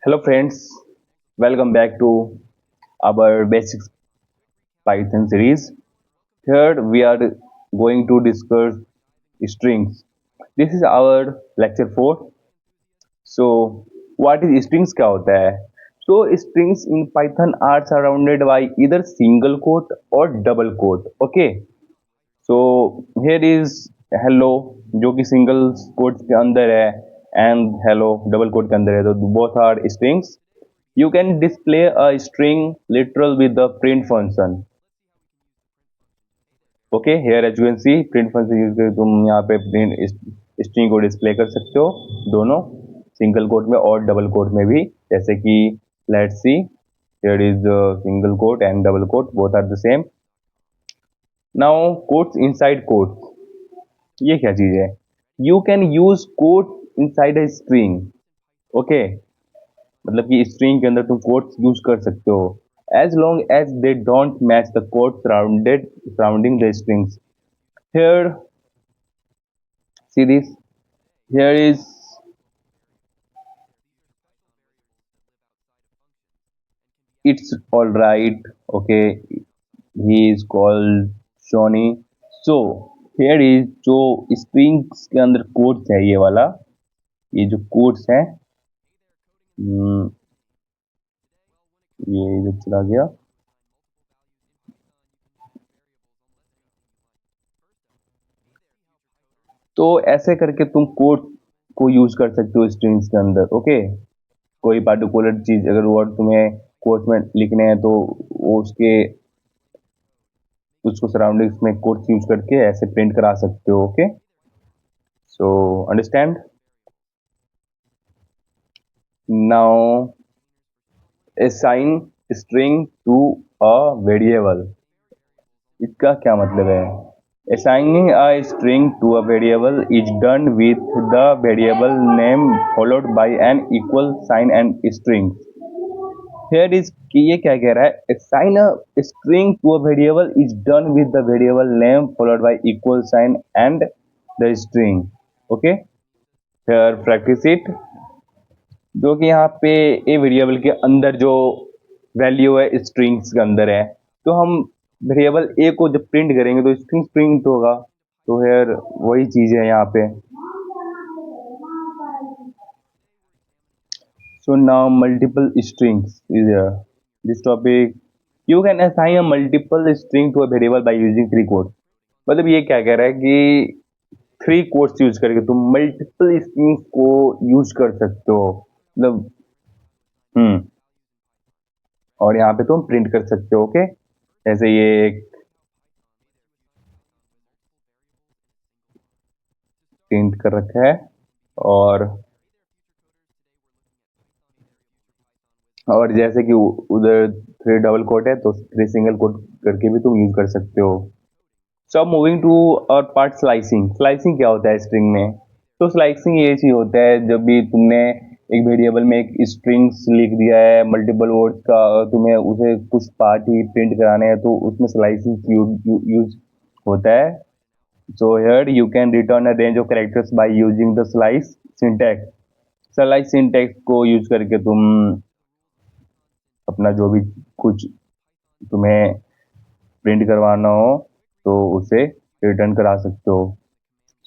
Hello friends, welcome back to our basics Python series. Here we are going to discuss strings. This is our lecture 4. So what is strings क्या होता है? So strings in Python are surrounded by either single quote or double quote. Okay. So here is hello जो कि single quote के अंदर है and hello double coat के अंदर है तो both are strings. You can display a string literal with the print function. Okay, here as you can see print function use करके तुम यहाँ पे print string को डिस्प्ले कर सकते हो दोनों सिंगल कोट में और डबल कोट में भी जैसे कि let's see here is a single quote and double quote both are the same. Now quotes inside quotes ये क्या चीज है? You can use quote inside a string. Okay, मतलब कि स्ट्रिंग के अंदर तुम कोट्स यूज कर सकते हो as long as they don't match the quote surrounding the strings here see this here is it's all right okay he is called शोनी so here is जो स्ट्रिंग्स के अंदर कोट्स है ये वाला ये जो कोट्स है ये इधर चला गया तो ऐसे करके तुम कोट को यूज कर सकते हो स्ट्रिंग्स के अंदर ओके कोई पार्टिकुलर चीज अगर वर्ड तुम्हें कोट्स में लिखने हैं तो वो उसको सराउंडिंग्स में कोट्स यूज करके ऐसे प्रिंट करा सकते हो okay so understand now assign string to a variable इसका क्या मतलब है assigning a string to a variable is done with the variable name followed by an equal sign and string here is कि ये क्या कह रहा है assign a string to a variable is done with the variable name followed by equal sign and the string okay here practice it जो कि यहाँ पे ए वेरिएबल के अंदर जो वैल्यू है स्ट्रिंग्स के अंदर है तो हम वेरिएबल ए को जब प्रिंट करेंगे तो स्ट्रिंग प्रिंट होगा तो हेयर वही चीज है यहाँ पे so now multiple strings is here this topic you can assign a multiple string to a variable by using three quotes मतलब ये क्या कह रहा है कि थ्री कोट्स यूज करके तुम मल्टीपल स्ट्रिंग्स को यूज कर सकते हो मतलब और यहाँ पे तुम प्रिंट कर सकते हो ओके जैसे ये एक प्रिंट कर रखा है और जैसे कि उधर थ्री डबल कोट है तो थ्री सिंगल कोट करके भी तुम यूज कर सकते हो सो अब मूविंग टू और पार्ट स्लाइसिंग स्लाइसिंग क्या होता है स्ट्रिंग में तो स्लाइसिंग ये चीज होता है जब भी तुमने एक वेरिएबल में एक स्ट्रिंग्स लिख दिया है मल्टीपल वर्ड्स का तुम्हें उसे कुछ पार्ट ही प्रिंट कराने हैं तो उसमें स्लाइसिंग यूज होता है so here you can return a range of characters by using the slice syntax slice syntax को यूज करके तुम अपना जो भी कुछ तुम्हें प्रिंट करवाना हो तो उसे रिटर्न करा सकते हो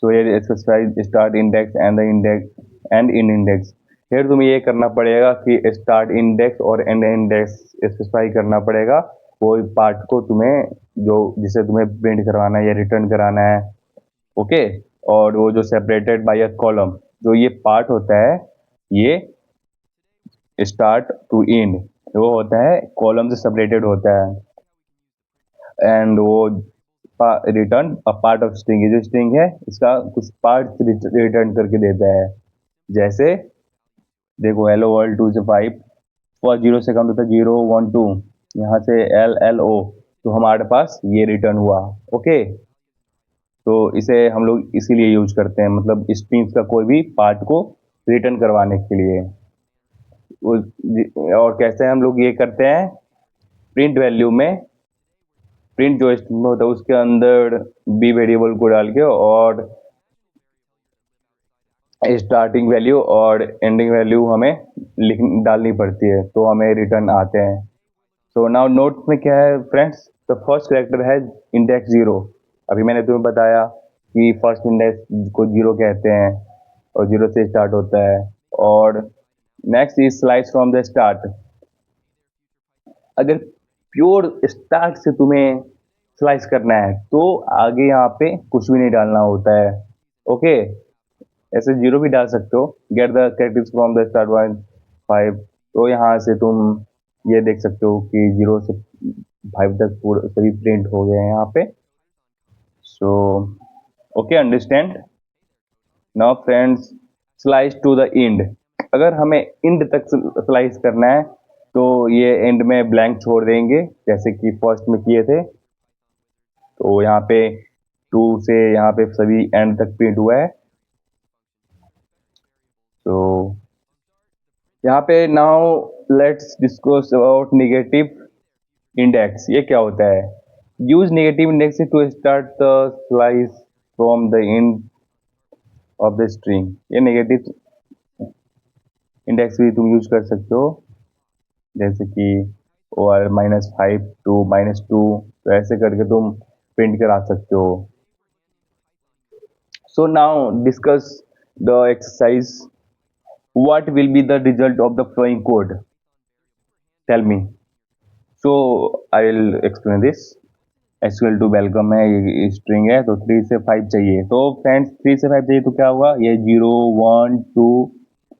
सो ये specify start index and the index and in index फिर तुम्हें ये करना पड़ेगा कि स्टार्ट इंडेक्स और एंड इंडेक्स स्पेसिफाई करना पड़ेगा वो पार्ट को तुम्हें जो जिसे तुम्हें प्रिंट करवाना है या रिटर्न कराना है ओके और वो जो सेपरेटेड बाय अ कॉलम जो ये पार्ट होता है ये स्टार्ट टू एंड वो होता है कॉलम से सेपरेटेड होता है एंड वो return a part of string ये जो स्ट्रिंग है इसका कुछ पार्ट रिटर्न करके देता है जैसे देखो हेलो वर्ल्ड 2 से 5 फर्स्ट जीरो से कम होता है 0 1 2 यहाँ से LLO तो हमारे पास ये रिटर्न हुआ ओके तो इसे हम लोग इसीलिए यूज करते हैं मतलब स्ट्रिंग्स का कोई भी पार्ट को रिटर्न करवाने के लिए और कैसे हम लोग ये करते हैं प्रिंट वैल्यू में प्रिंट जो स्ट्रिंग होता है उसके अंदर बी वेरिएबल को डाल के और स्टार्टिंग वैल्यू और एंडिंग वैल्यू हमें लिख डालनी पड़ती है, तो हमें रिटर्न आते हैं। सो नाउ नोट्स में क्या है फ्रेंड्स, द फर्स्ट कैरेक्टर है इंडेक्स जीरो। अभी मैंने तुम्हें बताया कि फर्स्ट इंडेक्स को जीरो कहते हैं और जीरो से स्टार्ट होता है। और next is slice from the start. अगर प्योर स्टार्ट से तुम्हें स्लाइस करना है तो आगे यहाँ पे कुछ भी नहीं डालना होता है। ओके, ऐसे जीरो भी डाल सकते हो, get the characters from the start one five. तो यहाँ से तुम ये देख सकते हो कि जीरो से फाइव तक पूरे सभी प्रिंट हो गए हैं यहाँ पे। So okay, understand. Now friends, slice to the end. अगर हमें एंड तक स्लाइस करना है तो ये एंड में ब्लैंक छोड़ देंगे जैसे कि फर्स्ट में किए थे। तो यहाँ पे टू से यहाँ पे सभी एंड तक प्रिंट हुआ है। तो यहाँ पे now let's discuss about negative index. ये क्या होता है? Use negative index to start the slice from the end of the string. ये नेगेटिव इंडेक्स भी तुम यूज कर सकते हो, जैसे कि और -5 टू -2, तो ऐसे करके तुम प्रिंट करा सकते हो। So now discuss the exercise. What will be the result of the following code? Tell me. So I will explain this. SQL to welcome है, ये स्ट्रिंग है, तो 3 से 5 चाहिए। तो फ्रेंड्स 3 से 5 चाहिए तो क्या हुआ, ये 0 1 2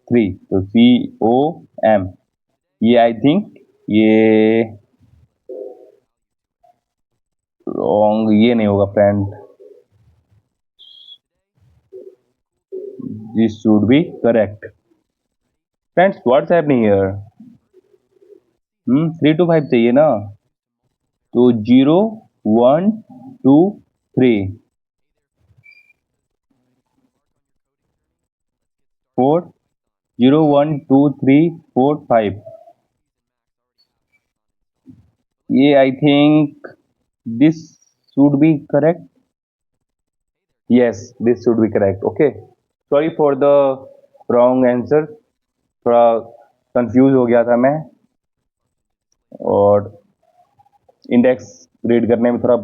3, तो COM। ये आई थिंक ये रॉन्ग, ये नहीं होगा friend, this should be correct. Friends what's happening here? 3 to 5 चाहिए ना, तो 0 1 2 3 4, 0 1 2 3 4 5। ये I think this should be correct. Yes, this should be correct. Okay, sorry for the wrong answer, थोड़ा कंफ्यूज हो गया था मैं, और इंडेक्स रीड करने में थोड़ा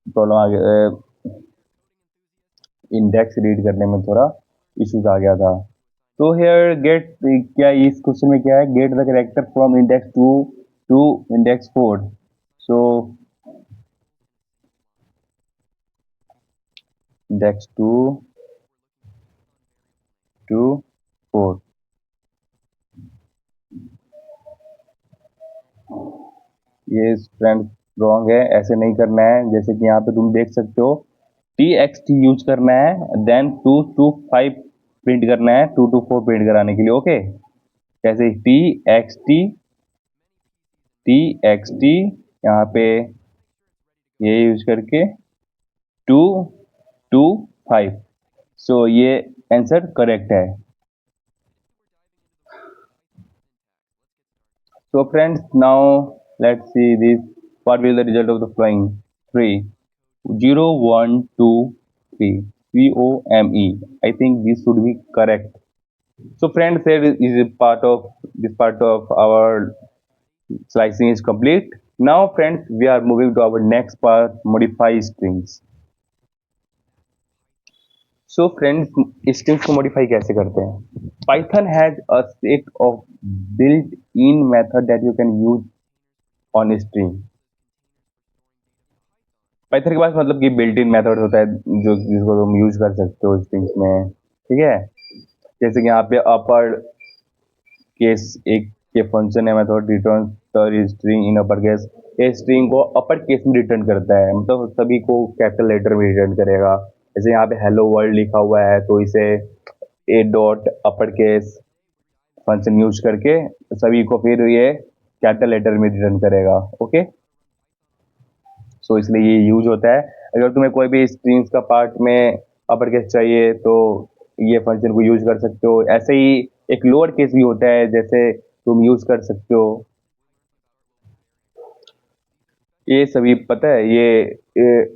प्रॉब्लम आ गया, इंडेक्स रीड करने में थोड़ा इश्यूज आ गया था। तो हेयर गेट, क्या इस क्वेश्चन में क्या है, get the character from index 2 to index 4। So index 2 to 4। ये फ्रेंड रॉन्ग है, ऐसे नहीं करना है। जैसे कि यहाँ पे तुम देख सकते हो, TXT यूज करना है, देन 2 to 5 प्रिंट करना है, 2 to 4 प्रिंट कराने के लिए। ओके, जैसे TXT यहाँ पे ये यूज करके 2 to 5। सो ये आंसर करेक्ट है। So friends, now let's see this. What will the result of the flying? 3, 0 1 2 3, COME. I think this should be correct. So friends, here is a part of this part of our slicing is complete. Now friends, we are moving to our next part, modify strings. So friends, strings को modify कैसे करते हैं? Python has a set of built-in method that you can use on string. Python के पास मतलब कि built in method होता है जो जिसको तुम यूज कर सकते हो स्ट्रिंग्स में, ठीक है। जैसे कि यहाँ पे अपर केस एक के फंक्शन है method return the string in upper case. ये स्ट्रिंग को अपर केस में रिटर्न करता है, मतलब सभी को कैपिटल लेटर में रिटर्न करेगा। जैसे यहाँ पे हेलो वर्ल्ड लिखा हुआ है तो इसे ए dot upper case function use करके सभी को फिर ये कैपिटल लेटर में रिटर्न करेगा। ओके, सो इसलिए ये यूज होता है। अगर तुम्हें कोई भी स्ट्रिंग्स का पार्ट में अपर केस चाहिए तो ये फंक्शन को यूज कर सकते हो। ऐसे ही एक लोअर केस भी होता है, जैसे तुम यूज कर सकते हो। ये सभी पता है, ये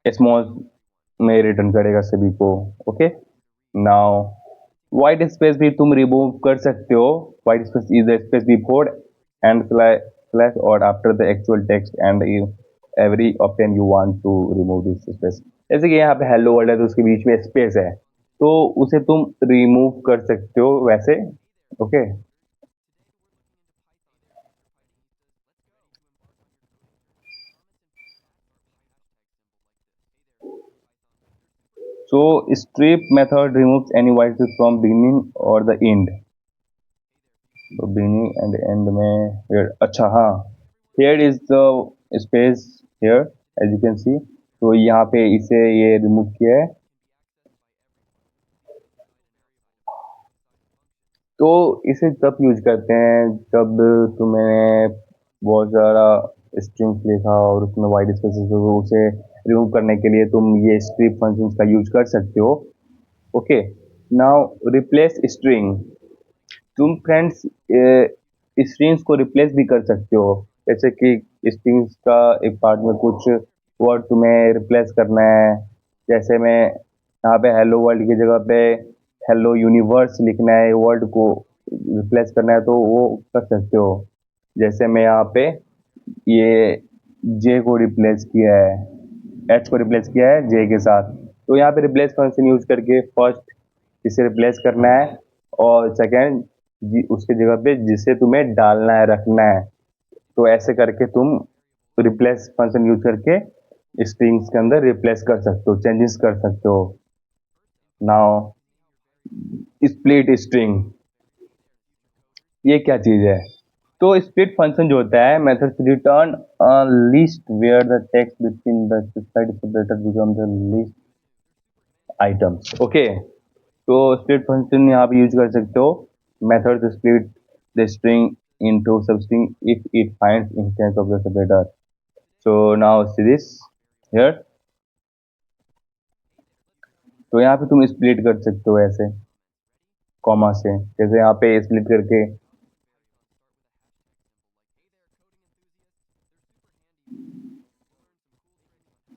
स्मॉल में रिटर्न करेगा सभी को। ओके, नाउ वाइट स्पेस भी तुम रिमूव कर सकते हो. White space is the space before and slash और after the actual text and every option you want to remove this space. जैसे कि यहाँ पे हेलो वर्ल्ड है तो उसके बीच में स्पेस है, तो उसे तुम रिमूव कर सकते हो वैसे. Okay. So strip method removes any white space from beginning और द एंड. तो बिगिनिंग एंड एंड में here, अच्छा हाँ, here is the space here as you can see. तो यहाँ पे इसे ये रिमूव किया है. तो इसे तब यूज करते हैं जब तुम्हें बहुत ज़्यादा स्ट्रिंग्स लिखा और उसमें वाइड स्पेसेस हो, तो उसे रिमूव करने के लिए तुम ये स्ट्रिप फंक्शंस का यूज कर सकते हो. ओके. Now replace string. तुम फ्रेंड्स स्ट्रिंग्स को रिप्लेस भी कर सकते हो. जैसे कि स्ट्रिंग्स का एक पार्ट में कुछ वर्ड तुम्हें रिप्लेस करना है. जैसे मैं यहाँ पे हेलो वर्ल्ड की जगह पे हेलो यूनिवर्स लिखना है, वर्ड को रिप्लेस करना है, तो वो कर सकते हो. जैसे मैं यहाँ पे ये जे को रिप्लेस किया है, एच को रिप्लेस किया है जे के साथ. तो यहाँ पे रिप्लेस फंक्शन यूज करके फर्स्ट इसे रिप्लेस करना है और सेकंड उसके जगह पे जिसे तुम्हें डालना है, रखना है. तो ऐसे करके तुम रिप्लेस फंक्शन यूज करके स्ट्रिंग्स के अंदर रिप्लेस कर सकते हो, चेंजेस कर सकते हो. नाउ स्प्लिट स्ट्रिंग, ये क्या चीज है? तो स्प्लिट फंक्शन जो होता है method return list where the text between the specified separator become the list items. Okay. तो स्प्लिट फंक्शन यहाँ पे यूज कर सकते हो. Method split the string into substring if it finds instance of the separator. So now see this here. तो यहाँ पे तुम स्प्लिट कर सकते हो ऐसे कॉमा से, जैसे यहाँ पे स्प्लिट करके.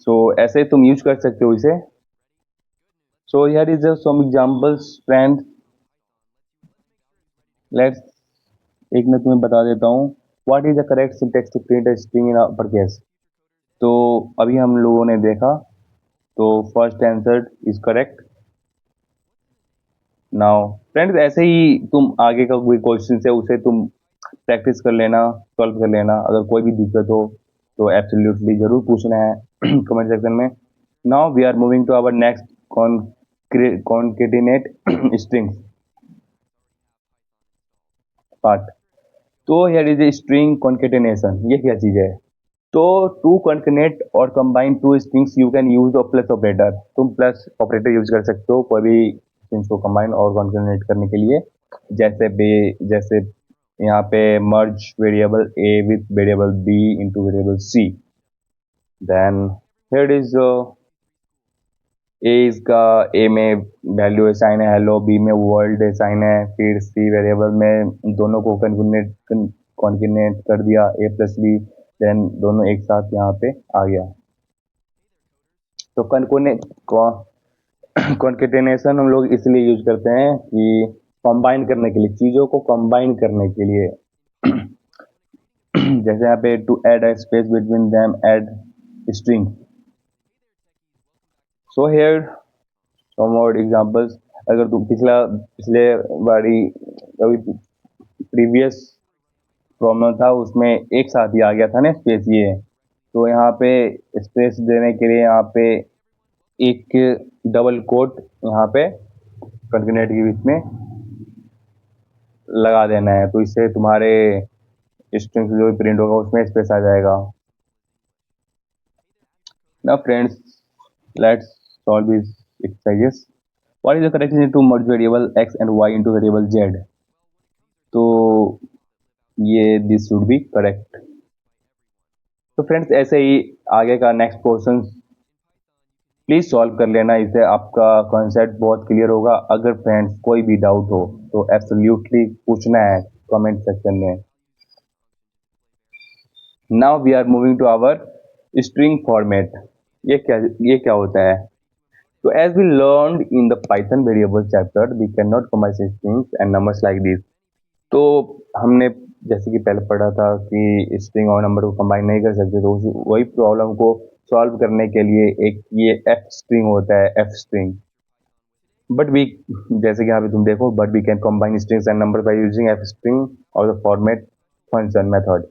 सो ऐसे तुम यूज कर सकते हो इसे. So here is some examples friend. Let's एक मैं तुम्हें बता देता हूँ. What is the correct syntax to print a string in upper case. तो अभी हम लोगों ने देखा, तो first answer is correct. Now friends ऐसे ही तुम आगे का कोई क्वेश्चन है उसे तुम प्रैक्टिस कर लेना, सॉल्व कर लेना. अगर कोई भी दिक्कत हो तो एब्सोल्युटली जरूर पूछना है कमेंट सेक्शन में. Now we are moving to our next concatenate strings part. तो here is a string concatenation. ये क्या चीज है? तो टू कॉन्केनेट और combine two strings you can use the plus operator. तुम प्लस ऑपरेटर यूज कर सकते हो कोई भी स्ट्रिंग्स को कंबाइन और कॉन्केनेट करने के लिए. जैसे यहाँ पे merge variable A with variable B into variable C. Then here is a इसका ए में वैल्यू असाइन है हेलो, बी में वर्ल्ड असाइन है, फिर सी वेरिएबल में दोनों को कॉन्केनेट कर दिया ए प्लस बी. देन दोनों एक साथ यहाँ पे आ गया. तो कॉन्केटेनेशन हम लोग इसलिए यूज करते हैं कि कंबाइन करने के लिए, चीजों को कंबाइन करने के लिए. जैसे यहाँ पे to add a space between them add string. So here some more examples. अगर तुम पिछले बारी कभी प्रीवियस प्रॉब्लम था उसमें एक साथ ही आ गया था ना स्पेस ये. तो यहाँ पे स्पेस देने के लिए यहाँ पे एक डबल कोट यहाँ पे कंटिन्यूटी के बीच में लगा देना है, तो इससे तुम्हारे स्ट्रिंग जो भी प्रिंट होगा उसमें स्पेस आ जाएगा. ना friends let's solve this exercises. What is the correct to merge variable x and y into variable z. तो ये दिस शुड बी करेक्ट. तो फ्रेंड्स ऐसे ही आगे का नेक्स्ट क्वेश्चन प्लीज सॉल्व कर लेना, इससे आपका कॉन्सेप्ट बहुत क्लियर होगा. अगर फ्रेंड्स कोई भी डाउट हो तो एब्सोल्युटली पूछना है कमेंट सेक्शन में. Now we are moving to our string format. ये क्या होता है? So as we learned in the Python variable chapter, we cannot combine strings and numbers like this. तो हमने जैसे कि पहले पढ़ा था कि स्ट्रिंग और नंबर को कंबाइन नहीं कर सकते, तो वही प्रॉब्लम को सॉल्व करने के लिए एक ये एफ स्ट्रिंग होता है, एफ स्ट्रिंग। बट वी, जैसे कि यहाँ पे तुम देखो, but we can combine strings and number by using f string और द फॉर्मेट फंक्शन मेथड।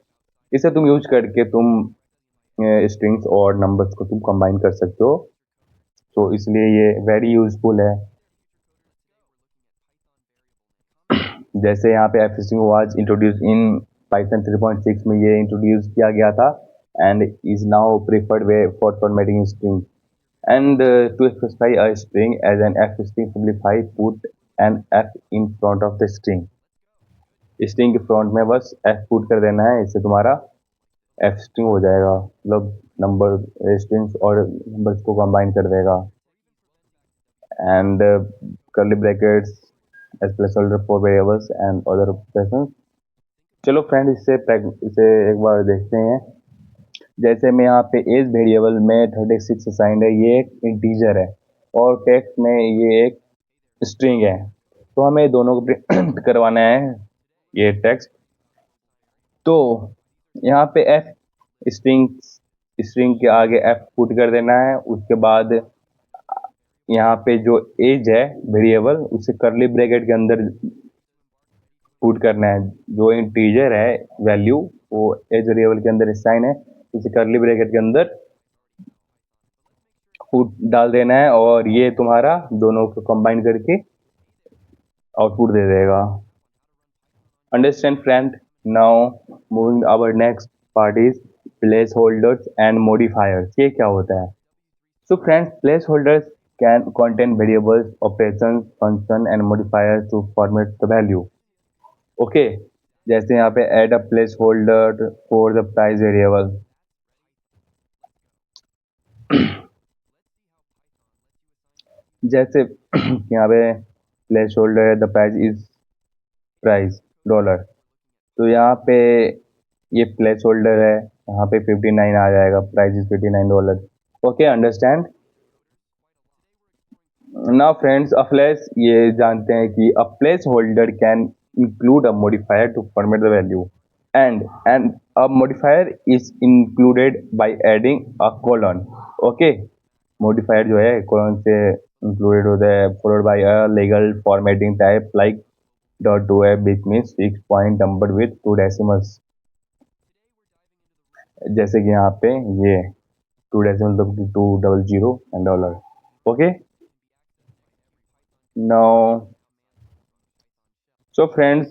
इसे तुम यूज करके तुम स्ट्रिंग्स और नंबर्स को तुम कंबाइन कर सकते हो, तो इसलिए ये वेरी यूजफुल है। जैसे यहाँ पे F string was introduce in Python 3.6 में ये इंट्रोड्यूस किया गया था and is now preferred way for formatting string and to specify a string as an f string simplify put an f in front of the string। String के front में बस f put कर देना है, इससे तुम्हारा f स्ट्रिंग हो जाएगा, मतलब नंबर स्ट्रिंग्स और नंबर्स को कंबाइन कर देगा। And curly brackets as placeholder for variables and other operations। चलो फ्रेंड, इसे एक बार देखते हैं। जैसे मैं यहाँ पे एज वेरिएबल में 36 असाइंड है, ये एक इंटीजर है, और टेक्स्ट में ये एक स्ट्रिंग है, तो हमें दोनों को प्रिंट करवाना है ये टेक्स्ट। तो यहाँ पे एफ स्ट्रिंग स्ट्रिंग के आगे एफ पुट कर देना है, उसके बाद यहाँ पे जो एज है वेरिएबल उसे करली ब्रैकेट के अंदर पुट करना है। जो इंटीजर है वैल्यू वो एज वेरिएबल के अंदर साइन है, उसे करली ब्रैकेट के अंदर पुट डाल देना है, और ये तुम्हारा दोनों को कंबाइन करके आउटपुट दे देगा। Understand friend? Now moving our next part is placeholders and modifiers. ये क्या होता है? So friends, placeholders can contain variables, operations, function and modifiers to format the value। Okay, जैसे यहाँ पे add a placeholder for the price variable। जैसे यहाँ पे placeholder है, the price is price dollar, तो यहाँ पे ये placeholder है, यहाँ पे 59 आ जाएगा, price is $59। Okay, understand? Now friends, a place, ये जानते हैं कि a placeholder can include a modifier to format the value and a modifier is included by adding a colon. Okay, modifier जो है कोलन से included होता है, followed by a legal formatting type like .2f which means 6 point number with 2 decimals। जैसे कि यहाँ पे ये 2 decimal 200 and dollar. Okay, now so friends,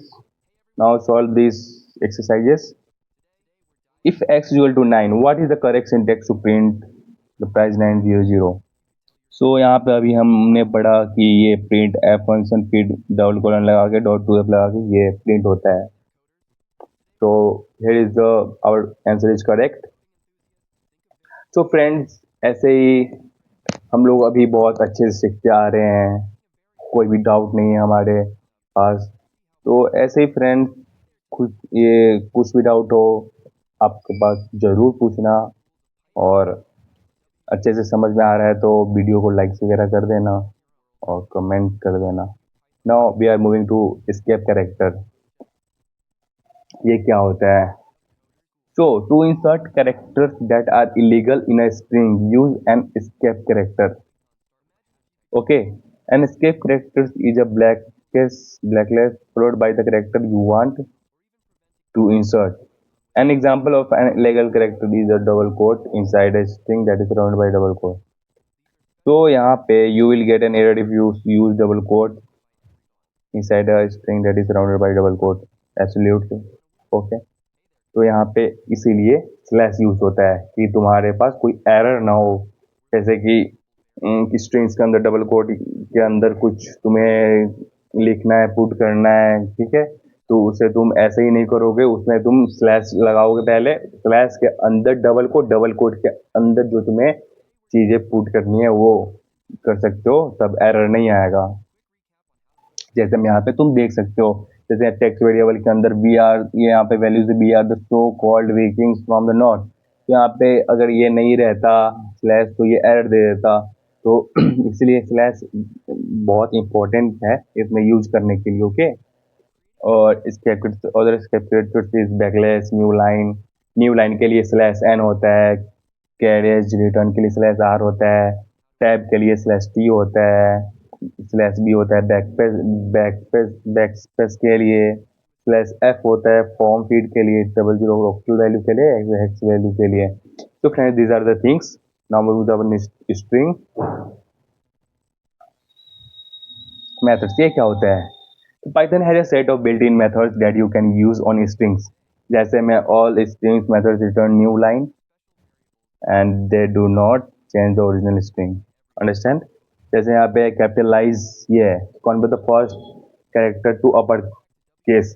now solve these exercises। if x equal to 9, what is the correct syntax to print the price 900? सो यहाँ पे अभी हमने पढ़ा कि ये प्रिंट एफ फंक्शन फिर डबल कोलन लगा के .2f लगा के ये प्रिंट होता है। तो here is the our answer is correct. So friends, ऐसे ही हम लोग अभी बहुत अच्छे से सीखते आ रहे हैं, कोई भी डाउट नहीं है हमारे पास। तो ऐसे ही फ्रेंड्स, कुछ भी डाउट हो आपके पास ज़रूर पूछना, और अच्छे से समझ में आ रहा है तो वीडियो को लाइक वगैरह कर देना और कमेंट कर देना। Now we are moving to escape character. ये क्या होता है? So to insert characters that are illegal in a string use an escape character. Okay, an escape character is a blackletter followed by the character you want to insert। An example of an illegal character is a double quote inside a string that is surrounded by double quote। तो यहाँ पे you will get an error if you use double quote inside a string that is surrounded by double quote। Absolutely okay। तो यहाँ पे इसीलिए slash use होता है कि तुम्हारे पास कोई एरर ना हो, जैसे कि स्ट्रिंग्स के अंदर डबल कोट के अंदर कुछ तुम्हें लिखना है, पुट करना है, ठीक है, तो उसे तुम ऐसे ही नहीं करोगे, उसमें तुम स्लैश लगाओगे पहले, स्लैश के अंदर डबल कोट के अंदर जो तुम्हें चीजें पुट करनी है वो कर सकते हो, तब एरर नहीं आएगा। जैसे हम यहाँ पे तुम देख सकते हो, जैसे टेक्स्ट वेरिएबल के अंदर वी आर, ये यहाँ पे values we are the so called Vikings from the north, तो यहाँ पे अगर ये नहीं रहता स्लैश तो ये एरर दे देता। तो इसलिए स्लैश बहुत इंपॉर्टेंट है इसमें यूज करने के लिए। ओके, और इसके other script is backless new line के लिए स्लैश एन होता है, कैरियज रिटर्न के लिए स्लैश आर होता है, टैब के लिए स्लैश टी होता है, स्लैश बी होता है बैकस्पेस के लिए, स्लैश एफ होता है फॉर्म फीड के लिए, 00 ऑक्टल वैल्यू के लिए, हेक्स वैल्यू के लिए। तो friends these are the things. Now moving to our string methods. ये क्या होता है? Python has a set of built-in methods that you can use on strings. जैसे में all strings methods return new line and they do not change the original string. Understand? जैसे यहाँ पे capitalize ये है, convert the first character to upper case.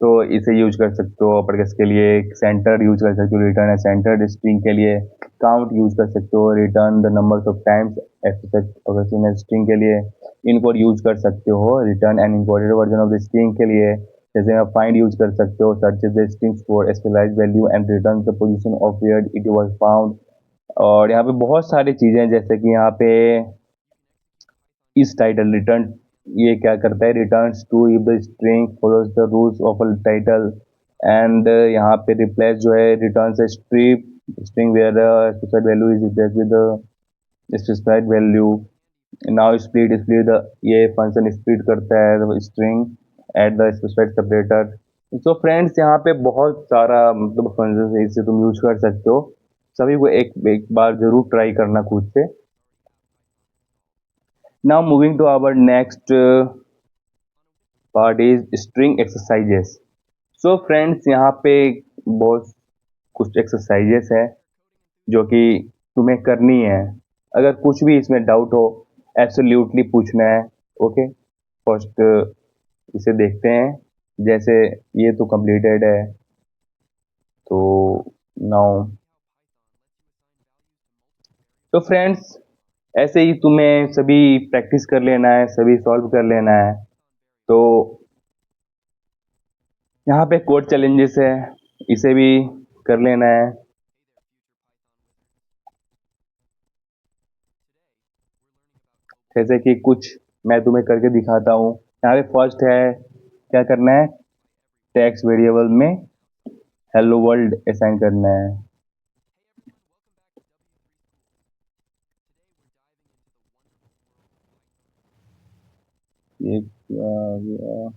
तो इसे use कर सकते हो अपर केस के लिए, सेंटर यूज कर सकते हो रिटर्न है सेंटर स्ट्रिंग के लिए, काउंट यूज कर सकते हो return the numbers of times except string के लिए, इनकोड यूज कर सकते हो return an encoded version of the string के लिए, जैसे आप फाइंड यूज कर सकते हो search the strings for specialized value and return the position of where it was found. और यहाँ पे बहुत सारी चीजें जैसे कि यहाँ पे इस टाइटल रिटर्न ये क्या करता है, returns true if the string follows the rules of a title. And यहाँ पे रिप्लेस जो है returns strip string where specified value is replace with the specified value. Now split the ये फंक्शन स्प्लिट करता है string at the specified separator. तो friends यहाँ पे बहुत सारा मतलब फंक्शन है, इससे तुम यूज कर सकते हो। सभी को एक बार जरूर ट्राई करना खुद से। Now moving to our next part is string exercises. So friends यहाँ पे बहुत कुछ एक्सरसाइजेस है जो कि तुम्हें करनी है। अगर कुछ भी इसमें डाउट हो एब्सोल्युटली पूछना है। ओके, फर्स्ट इसे देखते हैं। जैसे ये तो कंप्लीटेड है, तो नाउ तो फ्रेंड्स ऐसे ही तुम्हें सभी प्रैक्टिस कर लेना है, सभी सॉल्व कर लेना है। तो यहाँ पे कोड चैलेंजेस है, इसे भी कर लेना है। जैसे कि कुछ मैं तुम्हें करके दिखाता हूँ। यहाँ पे फर्स्ट है क्या करना है, टेक्स्ट वेरिएबल में हेलो वर्ल्ड असाइन करना है। ये क्या आ गया?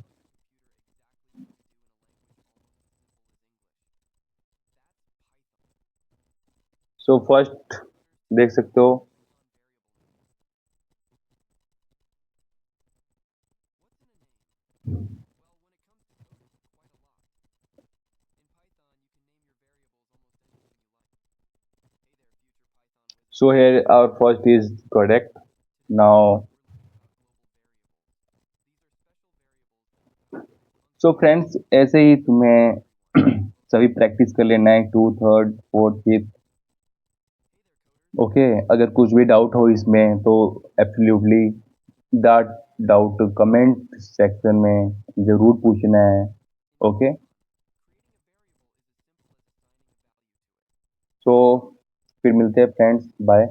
सो फर्स्ट देख सकते हो so here our first is correct. Now so friends ऐसे ही तुम्हें सभी प्रैक्टिस कर लेना है, 2, 3, 4, 5। ओके, अगर कुछ भी डाउट हो इसमें तो absolutely that doubt comment section में जरूर पूछना है। ओके, सो फिर मिलते हैं फ्रेंड्स, बाय।